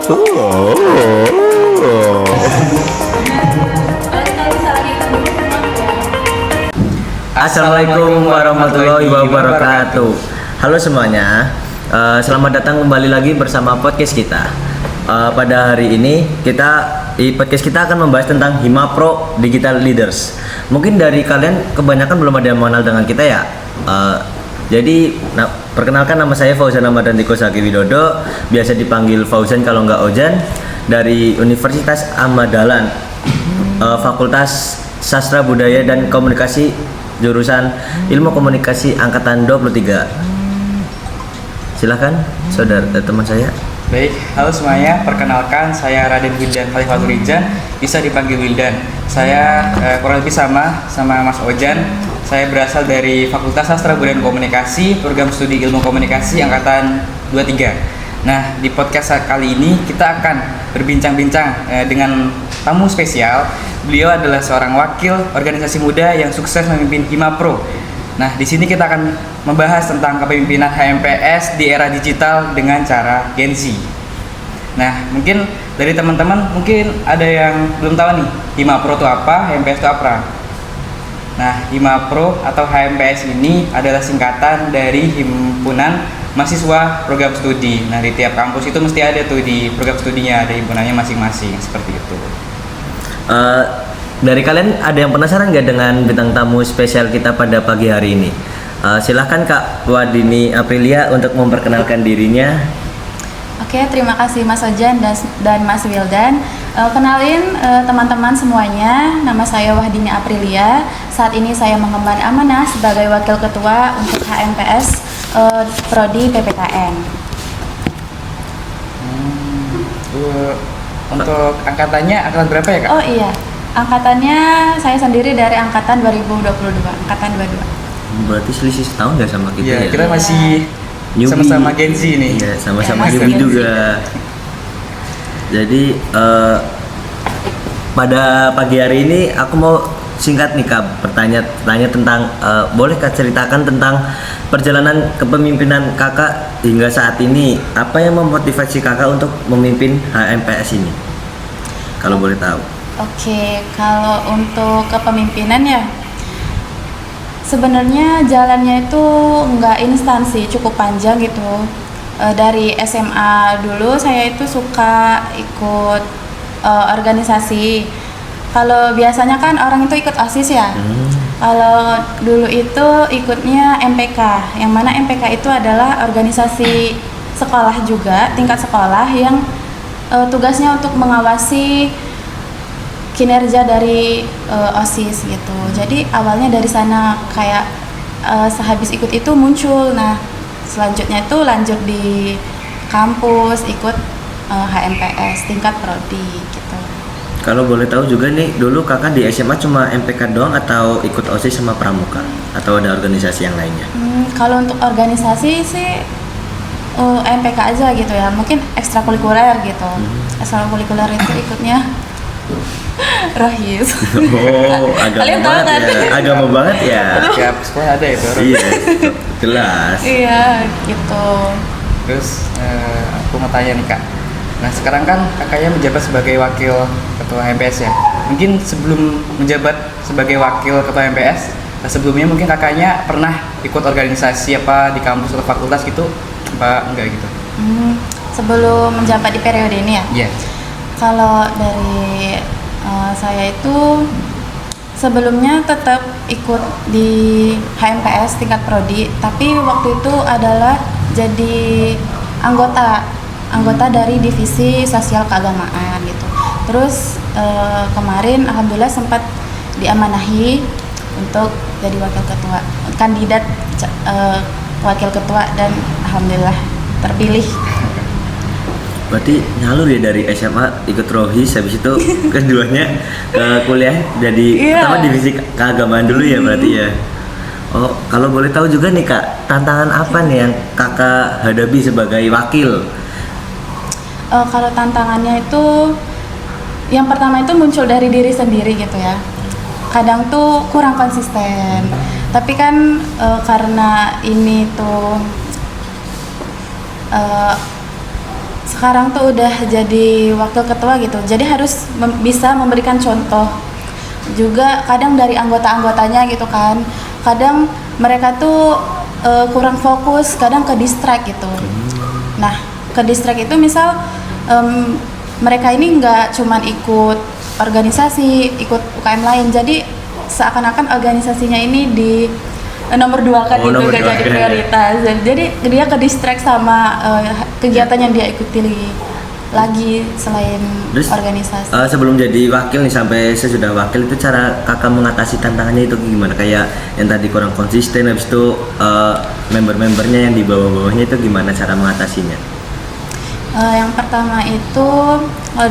Assalamualaikum warahmatullahi wabarakatuh. Halo semuanya, selamat datang kembali lagi bersama podcast kita. Pada hari ini di podcast kita akan membahas tentang Himapro Digital Leaders. Mungkin dari kalian kebanyakan belum ada yang mengenal dengan kita ya. Perkenalkan, nama saya Fauzan Ahmad Dantiko Saki Widodo, biasa dipanggil Fauzan kalau nggak Ojan, dari Universitas Ahmad Dahlan, Fakultas Sastra Budaya dan Komunikasi, jurusan Ilmu Komunikasi angkatan 23. Silakan saudara teman saya. Baik, halo semuanya, perkenalkan saya Raden Wildan Khalifatul Rizan, bisa dipanggil Wildan. Saya kurang lebih sama Mas Ojan. Saya berasal dari Fakultas Sastra Budaya dan Komunikasi, program studi Ilmu Komunikasi angkatan 23. Nah, di podcast kali ini kita akan berbincang-bincang dengan tamu spesial. Beliau adalah seorang wakil organisasi muda yang sukses memimpin Himapro. Nah, di sini kita akan membahas tentang kepemimpinan HMPS di era digital dengan cara Gen Z. Nah, mungkin dari teman-teman mungkin ada yang belum tahu nih, Himapro itu apa, HMPS itu apa. Nah, Himapro atau HMPS ini adalah singkatan dari Himpunan Mahasiswa Program Studi. Nah, di tiap kampus itu mesti ada tuh di program studinya, ada himpunannya masing-masing, seperti itu. Dari kalian ada yang penasaran nggak dengan bintang tamu spesial kita pada pagi hari ini? Silahkan Kak Wadini Aprilia untuk memperkenalkan dirinya. Oke, terima kasih Mas Ojan dan Mas Wildan. Kenalin teman-teman semuanya, nama saya Wahdini Aprilia. Saat ini saya mengemban amanah sebagai Wakil Ketua untuk HMPS Prodi PPKN. Untuk angkatannya angkatan berapa ya Kak? Oh iya, angkatannya saya sendiri dari angkatan 2022, angkatan 22. Berarti selisih setahun nggak sama kita ya? Kita masih newbie. Sama-sama Gen Z nih. Iya, sama-sama Ya, newbie juga. Jadi pada pagi hari ini aku mau singkat nih Kak, bertanya tentang boleh Kak ceritakan tentang perjalanan kepemimpinan Kakak hingga saat ini. Apa yang memotivasi Kakak untuk memimpin HMPS ini? Kalau boleh tahu. Oke, kalau untuk kepemimpinan ya sebenarnya jalannya itu nggak instan sih, cukup panjang gitu. Dari SMA dulu saya itu suka ikut organisasi. Kalau biasanya kan orang itu ikut OSIS ya. Kalau dulu itu ikutnya MPK, yang mana MPK itu adalah organisasi sekolah juga, tingkat sekolah yang tugasnya untuk mengawasi kinerja dari OSIS gitu. Jadi awalnya dari sana kayak sehabis ikut itu muncul. Nah, selanjutnya itu lanjut di kampus ikut HMPS tingkat prodi gitu. Kalau boleh tahu juga nih, dulu Kakak di SMA cuma MPK doang atau ikut OSIS sama Pramuka atau ada organisasi yang lainnya? Kalau untuk organisasi sih MPK aja gitu ya, mungkin ekstrakurikuler gitu. Ekstrakurikuler itu ikutnya Rohis. Oh, agama banget ya. Agama banget ya. Tiap sekolah ada itu. Iya, jelas. Iya, gitu. Terus aku mau tanya nih Kak. Nah, sekarang kan kakaknya menjabat sebagai wakil ketua HMPS ya. Mungkin sebelum menjabat sebagai wakil ketua HMPS, sebelumnya mungkin kakaknya pernah ikut organisasi apa di kampus atau fakultas gitu, apa enggak gitu? Sebelum menjabat di periode ini ya? Iya. Kalau dari saya itu sebelumnya tetap ikut di HMPS tingkat prodi, tapi waktu itu adalah jadi anggota dari divisi sosial keagamaan gitu. Terus kemarin alhamdulillah sempat diamanahi untuk jadi wakil ketua, kandidat wakil ketua, dan alhamdulillah terpilih. Berarti nyalur ya dari SMA ikut Rohis, habis itu keduanya ke kuliah jadi pertama divisi keagamaan dulu ya berarti ya. Oh, kalau boleh tahu juga nih Kak, tantangan apa nih yang Kakak hadapi sebagai wakil? Kalau tantangannya itu yang pertama itu muncul dari diri sendiri gitu ya. Kadang tuh kurang konsisten. Tapi kan karena ini tuh sekarang tuh udah jadi wakil ketua gitu, jadi harus bisa memberikan contoh. Juga kadang dari anggota-anggotanya gitu kan, kadang mereka tuh kurang fokus, kadang ke distract gitu. Nah, ke distract itu misal mereka ini nggak cuman ikut organisasi, ikut UKM lain, jadi seakan-akan organisasinya ini di nomor 2 kan, itu nomor gak dua jadi kan. prioritas. Jadi dia ke distract sama kegiatan yang dia ikuti lagi selain Terus, organisasi. sebelum jadi wakil nih, sampai sesudah wakil itu cara kakak mengatasi tantangannya itu gimana? Kayak yang tadi kurang konsisten, habis itu member-membernya yang di bawah-bawahnya itu gimana cara mengatasinya? Yang pertama itu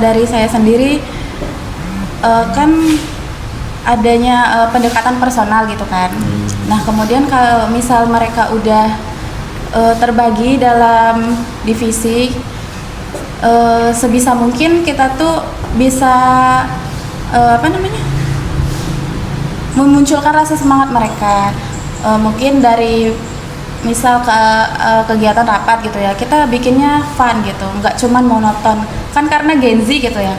dari saya sendiri, kan adanya pendekatan personal gitu kan. Nah, kemudian kalau misal mereka udah terbagi dalam divisi, sebisa mungkin kita tuh bisa memunculkan rasa semangat mereka. Mungkin dari misal kegiatan rapat gitu ya, kita bikinnya fun gitu, nggak cuman monoton kan, karena Gen Z gitu ya.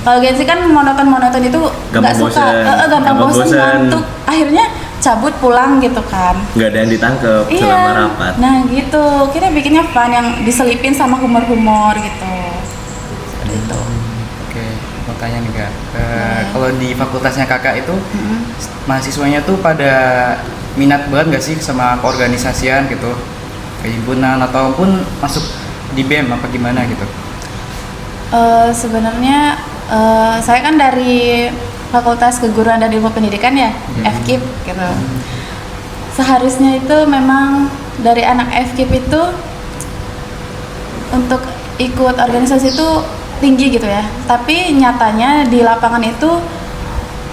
Kalau Gen Z kan monoton itu nggak suka, gampang bosan, ngantuk, akhirnya cabut pulang gitu kan, Nggak ada yang ditangkep selama rapat. Nah gitu, kita bikinnya fun yang diselipin sama humor gitu, seperti itu. Oke, mau tanya nih Kak, kalau di fakultasnya Kakak itu mahasiswanya tuh pada minat banget nggak sih sama keorganisasian gitu, kehimpunan ataupun masuk di BEM apa gimana gitu? Sebenarnya saya kan dari Fakultas Keguruan dan Ilmu Pendidikan ya, FKIP gitu. Seharusnya itu memang dari anak FKIP itu untuk ikut organisasi itu tinggi gitu ya, tapi nyatanya di lapangan itu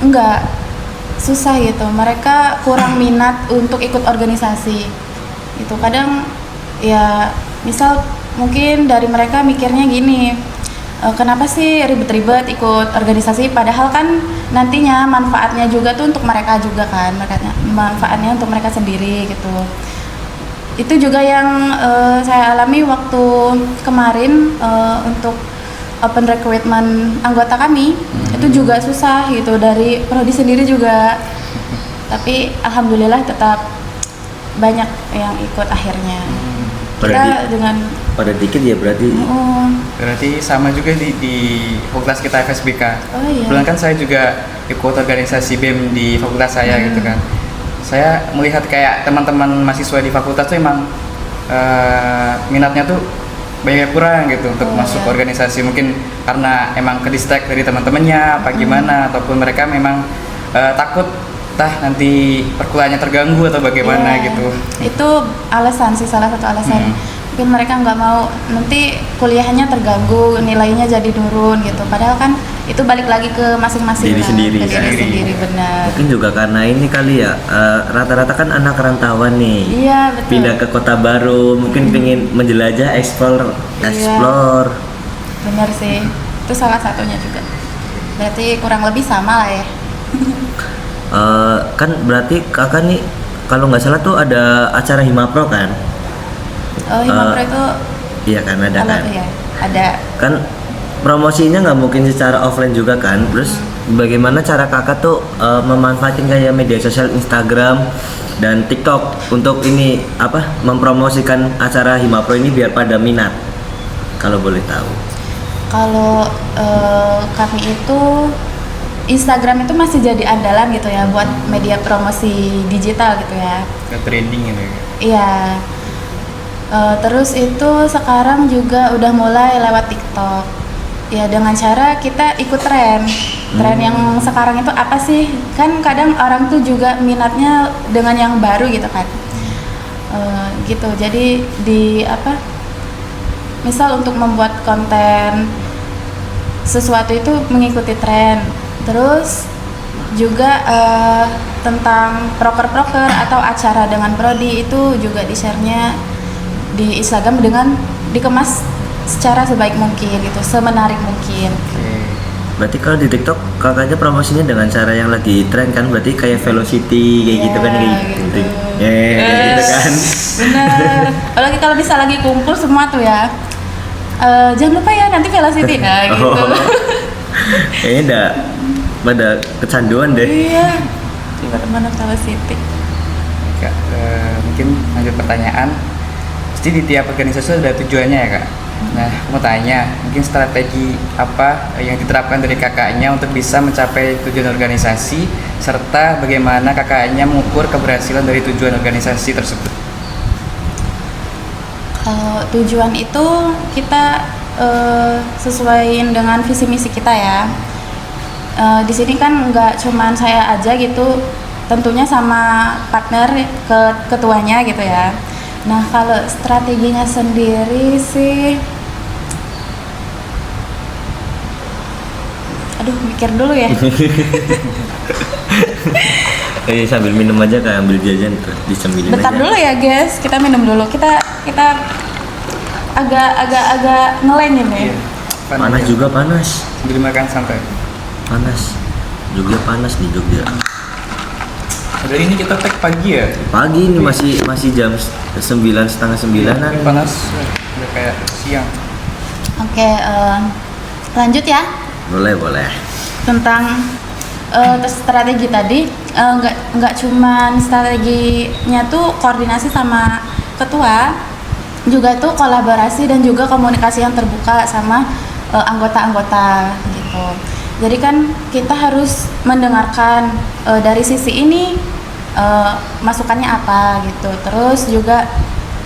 enggak, susah gitu. Mereka kurang minat untuk ikut organisasi itu. Kadang ya misal mungkin dari mereka mikirnya gini, kenapa sih ribet-ribet ikut organisasi, padahal kan nantinya manfaatnya juga tuh untuk mereka juga kan, manfaatnya untuk mereka sendiri gitu. Itu juga yang saya alami waktu kemarin untuk open recruitment anggota kami. Itu juga susah gitu, dari prodi sendiri juga, tapi alhamdulillah tetap banyak yang ikut akhirnya. Kita dengan pada dikit ya berarti. Berarti sama juga di fakultas kita FSBK. Oh iya. Kebetulan kan saya juga ikut organisasi BEM di fakultas saya gitu kan. Saya melihat kayak teman-teman mahasiswa di fakultas tuh emang minatnya tuh banyak kurang gitu untuk masuk organisasi, mungkin karena emang ke distract dari teman-temannya apa gimana, ataupun mereka memang takut nanti perkuliahannya terganggu atau bagaimana gitu. Itu alasan sih, salah satu alasan. Mungkin mereka nggak mau nanti kuliahnya terganggu, nilainya jadi turun gitu. Padahal kan itu balik lagi ke masing-masing Diri sendiri, ke diri sendiri, benar. Mungkin juga karena ini kali ya, rata-rata kan anak rantauan nih. Iya, betul. Pindah ke kota baru, mungkin pengen menjelajah, explore. Benar sih, itu salah satunya juga. Berarti kurang lebih sama lah ya. Kan berarti kakak nih kalau nggak salah tuh ada acara Himapro kan? Oh, Himapro itu Iya kan, ada kan? tuh ya? Ada. Kan promosinya nggak mungkin secara offline juga kan? Terus bagaimana cara kakak tuh memanfaatkan kayak media sosial Instagram dan TikTok untuk ini mempromosikan acara Himapro ini biar pada minat, kalau boleh tahu? Kalau kami itu Instagram itu masih jadi andalan gitu ya buat media promosi digital gitu ya. Trending gitu ya. Iya. Terus itu sekarang juga udah mulai lewat TikTok. Ya dengan cara kita ikut tren. Tren yang sekarang itu apa sih? Kan kadang orang tuh juga minatnya dengan yang baru gitu kan. Gitu. Jadi misal untuk membuat konten sesuatu itu mengikuti tren. Terus juga tentang proker-proker atau acara dengan prodi itu juga di-share-nya di Instagram dengan dikemas secara sebaik mungkin gitu, semenarik mungkin. Berarti kalau di TikTok kakaknya promosinya dengan cara yang lagi tren kan, berarti kayak velocity kayak gitu kan, kayak gitu. Gitu kan. Bener. Apalagi kalau bisa lagi kumpul semua tuh ya. Jangan lupa ya nanti velocity nah gitu. Kayaknya udah pada kecanduan deh. Iya, mana velocity. Kak, mungkin lanjut pertanyaan. Pasti di tiap organisasi ada tujuannya ya kak. Nah, aku mau tanya, mungkin strategi apa yang diterapkan dari kakaknya untuk bisa mencapai tujuan organisasi, serta bagaimana kakaknya mengukur keberhasilan dari tujuan organisasi tersebut? Kalau tujuan itu kita sesuaiin dengan visi misi kita ya. Di sini kan nggak cuman saya aja gitu, tentunya sama partner ketuanya gitu ya. Nah kalau strateginya sendiri sih, aduh mikir dulu ya. Sambil minum aja kayak ambil jajan terus disambilin Bentar aja. dulu ya guys, kita minum dulu. Kita agak ngeleng ini. Panas juga panas. Sambil makan santai. Panas. Jogja panas di Jogja. Dari ini kita tag pagi ya? Pagi ini masih jam 9, setengah 9-an. Panas, udah kayak siang. Oke, lanjut ya. Boleh. Tentang strategi tadi, nggak cuman strateginya tuh koordinasi sama ketua, juga tuh kolaborasi dan juga komunikasi yang terbuka sama anggota-anggota gitu. Jadi kan kita harus mendengarkan dari sisi ini masukannya apa gitu. Terus juga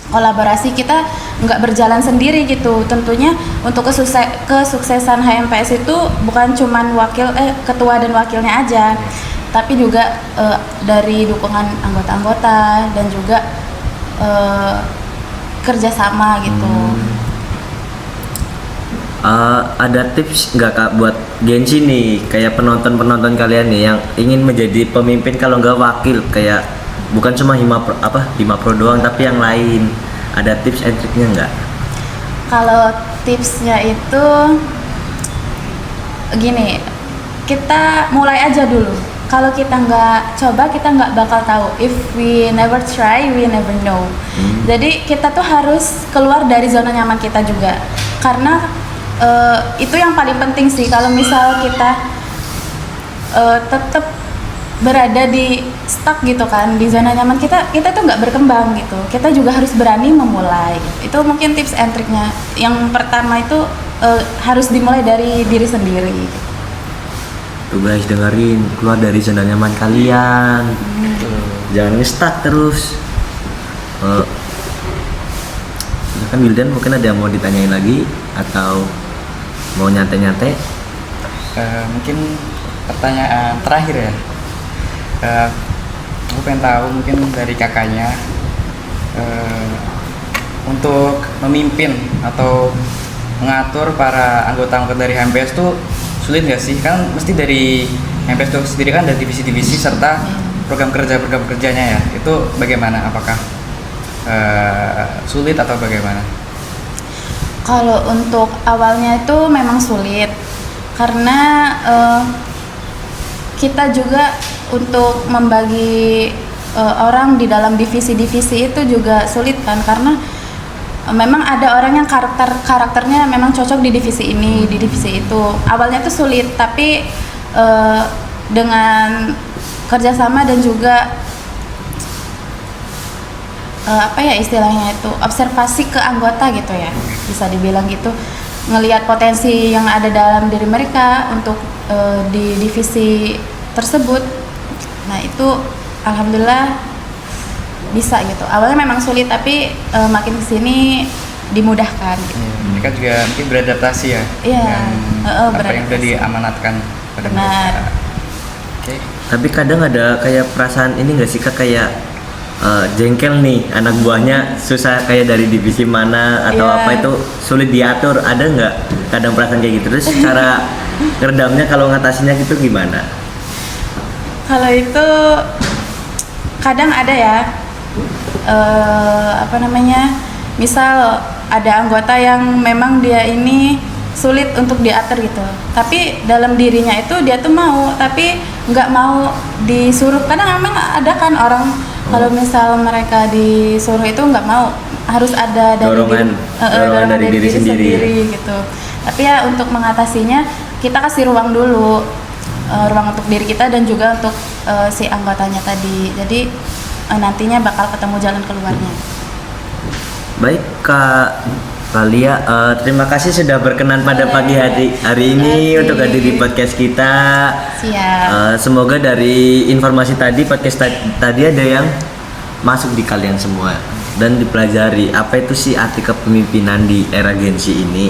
kolaborasi, kita nggak berjalan sendiri gitu. Tentunya untuk kesuksesan HMPS itu bukan cuman ketua dan wakilnya aja, tapi juga dari dukungan anggota-anggota dan juga kerjasama gitu. Ada tips nggak kak buat Gensi nih, kayak penonton kalian nih yang ingin menjadi pemimpin kalau nggak wakil, kayak bukan cuma Himapro doang tapi yang lain, ada tips and triknya nggak? Kalau tipsnya itu gini, kita mulai aja dulu. Kalau kita nggak coba, kita nggak bakal tahu. If we never try, we never know. Jadi kita tuh harus keluar dari zona nyaman kita juga, karena itu yang paling penting sih. Kalau misal kita tetap berada di stuck gitu kan di zona nyaman kita tuh nggak berkembang gitu. Kita juga harus berani memulai. Itu mungkin tips and triknya. Yang pertama itu harus dimulai dari diri sendiri. Tuh guys, dengerin, keluar dari zona nyaman kalian. Jangan nge-stuck terus. Kan Wildan mungkin ada yang mau ditanyain lagi atau mau nyantai-nyantai? Mungkin pertanyaan terakhir ya. Aku pengen tahu mungkin dari kakaknya, untuk memimpin atau mengatur para anggota-anggota dari HMPS tuh sulit nggak sih? Kan mesti dari HMPS itu sendiri kan ada divisi-divisi serta program kerjanya ya. Itu bagaimana? Apakah sulit atau bagaimana? Kalau untuk awalnya itu memang sulit, karena kita juga untuk membagi orang di dalam divisi-divisi itu juga sulit kan, karena memang ada orang yang karakternya memang cocok di divisi ini, di divisi itu. Awalnya tuh sulit, tapi dengan kerjasama dan juga apa ya istilahnya itu, observasi ke anggota gitu ya, bisa dibilang gitu, ngelihat potensi yang ada dalam diri mereka untuk di divisi tersebut. Nah itu alhamdulillah bisa gitu. Awalnya memang sulit, tapi makin kesini dimudahkan gitu. Mereka juga mungkin beradaptasi ya, Iya, dengan apa yang sudah diamanatkan pada mereka. Oke. Tapi kadang ada kayak perasaan ini nggak sih kak, kayak jengkel nih anak buahnya, susah kayak dari divisi mana atau Iya. apa itu sulit diatur, ada nggak kadang perasaan kayak gitu? Terus cara ngeredamnya kalau ngatasinnya gitu gimana? Kalau itu kadang ada ya, apa namanya, misal ada anggota yang memang dia ini sulit untuk diatur gitu, tapi dalam dirinya itu dia tuh mau, tapi nggak mau disuruh. Kadang memang ada kan orang Kalau misal mereka disuruh itu nggak mau, harus ada dari Dorongan dari diri sendiri. gitu. Tapi ya untuk mengatasinya kita kasih ruang dulu, ruang untuk diri kita dan juga untuk si anggotanya tadi. Jadi nantinya bakal ketemu jalan keluarnya. Baik Kak Lia, terima kasih sudah berkenan pada pagi hari ini Terima kasih. untuk hadir di podcast kita. Siap. Semoga dari informasi tadi podcast tadi ada yang masuk di kalian semua dan dipelajari apa itu sih arti kepemimpinan di era Gen Z ini.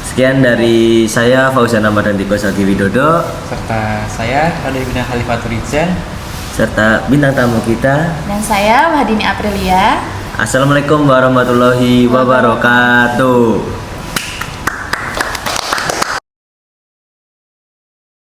Sekian dari saya Fauzan Ahmad Rantiko Sagi Widodo Serta saya Raden Gulidan Khalifatul Rizan. serta bintang tamu kita. Dan saya Wahdini Aprilia. Assalamualaikum warahmatullahi wabarakatuh.